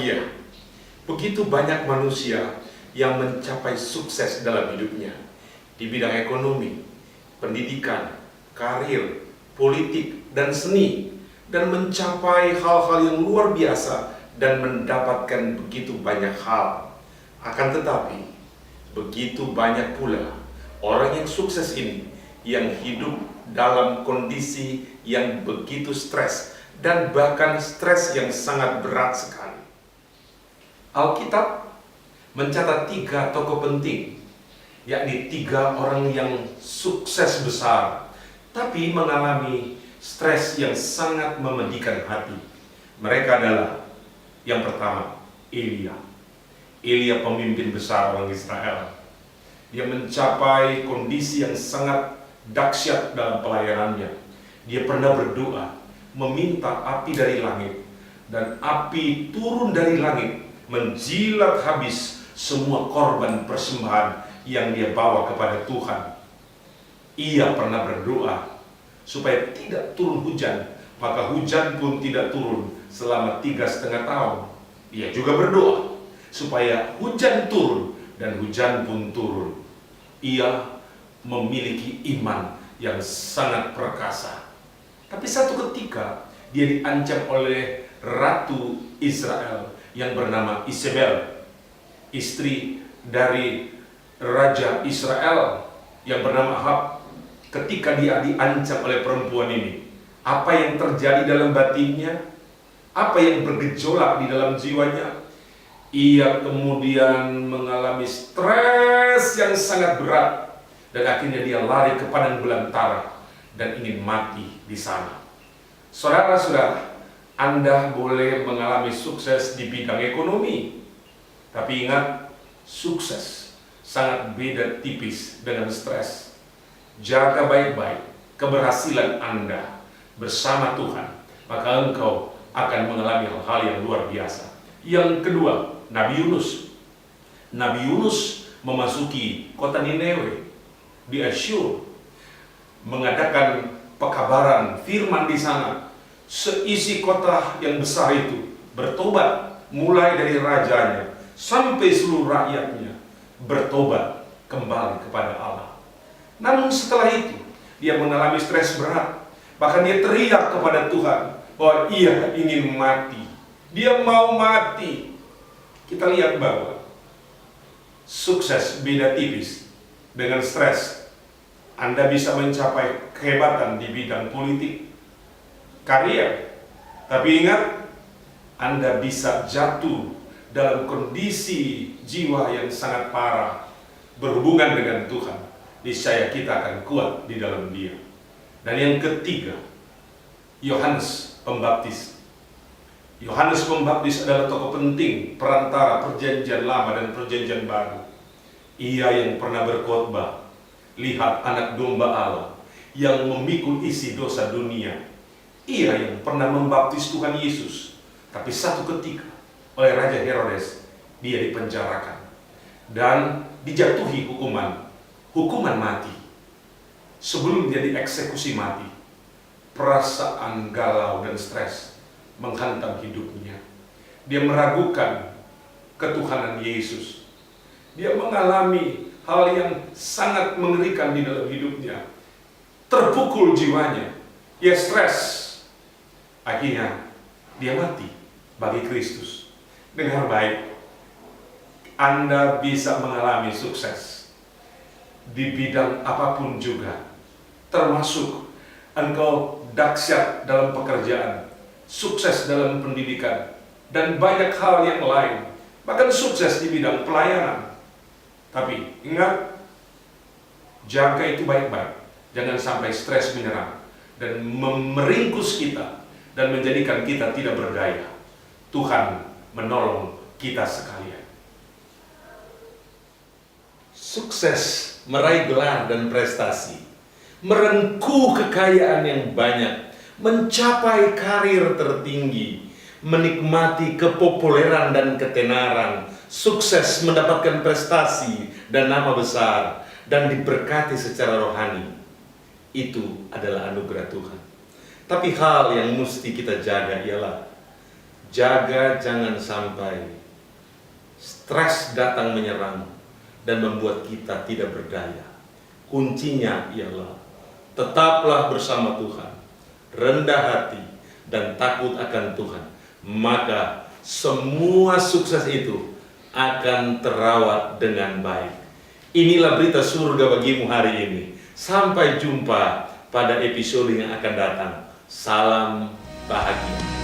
bahagia. Begitu banyak manusia yang mencapai sukses dalam hidupnya di bidang ekonomi, pendidikan, karir, politik, dan seni, dan mencapai hal-hal yang luar biasa dan mendapatkan begitu banyak hal. Akan tetapi, begitu banyak pula orang yang sukses ini yang hidup dalam kondisi yang begitu stres, dan bahkan stres yang sangat berat sekali. Alkitab mencatat 3 tokoh penting, yakni 3 orang yang sukses besar, tapi mengalami stres yang sangat memedihkan hati. Mereka adalah, yang pertama, Elia. Elia pemimpin besar orang Israel. Dia mencapai kondisi yang sangat dahsyat dalam pelayanannya. Dia pernah berdoa, meminta api dari langit, dan api turun dari langit, menjilat habis semua korban persembahan yang dia bawa kepada Tuhan. Ia pernah berdoa supaya tidak turun hujan, maka hujan pun tidak turun selama 3,5 tahun. Ia juga berdoa supaya hujan turun, dan hujan pun turun. Ia memiliki iman yang sangat perkasa. Tapi satu ketika dia diancam oleh Ratu Israel yang bernama Isabel, istri dari Raja Israel yang bernama Ahab. Ketika dia diancam oleh perempuan ini, apa yang terjadi dalam batinnya? Apa yang bergejolak di dalam jiwanya? Ia kemudian mengalami stres yang sangat berat, dan akhirnya dia lari ke padang belantara dan ingin mati di sana. Saudara-saudara, Anda boleh mengalami sukses di bidang ekonomi, tapi ingat, sukses sangat beda tipis dengan stres. Jaga baik-baik keberhasilan Anda bersama Tuhan, maka engkau akan mengalami hal-hal yang luar biasa. Yang kedua, Nabi Yunus. Nabi Yunus memasuki kota Nineve di Asyur, mengadakan pekabaran firman di sana. Seisi kota yang besar itu bertobat, mulai dari rajanya sampai seluruh rakyatnya bertobat kembali kepada Allah. Namun setelah itu dia mengalami stres berat, bahkan dia teriak kepada Tuhan bahwa ia ingin mati, dia mau mati. Kita lihat bahwa sukses beda tipis dengan stres. Anda bisa mencapai kehebatan di bidang politik, karier, tapi ingat, Anda bisa jatuh dalam kondisi jiwa yang sangat parah. Berhubungan dengan Tuhan, niscaya kita akan kuat di dalam Dia. Dan yang ketiga, Yohanes Pembaptis. Yohanes Pembaptis adalah tokoh penting perantara perjanjian lama dan perjanjian baru. Ia yang pernah berkhotbah, lihat anak domba Allah yang memikul isi dosa dunia. Ia yang pernah membaptis Tuhan Yesus. Tapi satu ketika oleh Raja Herodes, dia dipenjarakan dan dijatuhi hukuman mati. Sebelum dia dieksekusi mati, perasaan galau dan stres menghantam hidupnya. Dia meragukan ketuhanan Yesus. Dia mengalami hal yang sangat mengerikan di dalam hidupnya. Terpukul jiwanya. Dia stres. Akhirnya dia mati bagi Kristus. Dengar baik, Anda bisa mengalami sukses di bidang apapun juga, termasuk engkau dahsyat dalam pekerjaan, sukses dalam pendidikan, dan banyak hal yang lain, bahkan sukses di bidang pelayanan. Tapi ingat, jaga itu baik-baik, jangan sampai stres menyerang dan meringkus kita dan menjadikan kita tidak berdaya. Tuhan menolong kita sekalian. Sukses meraih gelar dan prestasi, merengkuh kekayaan yang banyak, mencapai karir tertinggi, menikmati kepopuleran dan ketenaran, sukses mendapatkan prestasi dan nama besar, dan diberkati secara rohani. Itu adalah anugerah Tuhan. Tapi hal yang mesti kita jaga ialah Jaga jangan sampai stres datang menyerang dan membuat kita tidak berdaya. Kuncinya ialah tetaplah bersama Tuhan, rendah hati dan takut akan Tuhan. Maka semua sukses itu akan terawat dengan baik. Inilah berita surga bagimu hari ini. Sampai jumpa pada episode yang akan datang. Salam bahagia.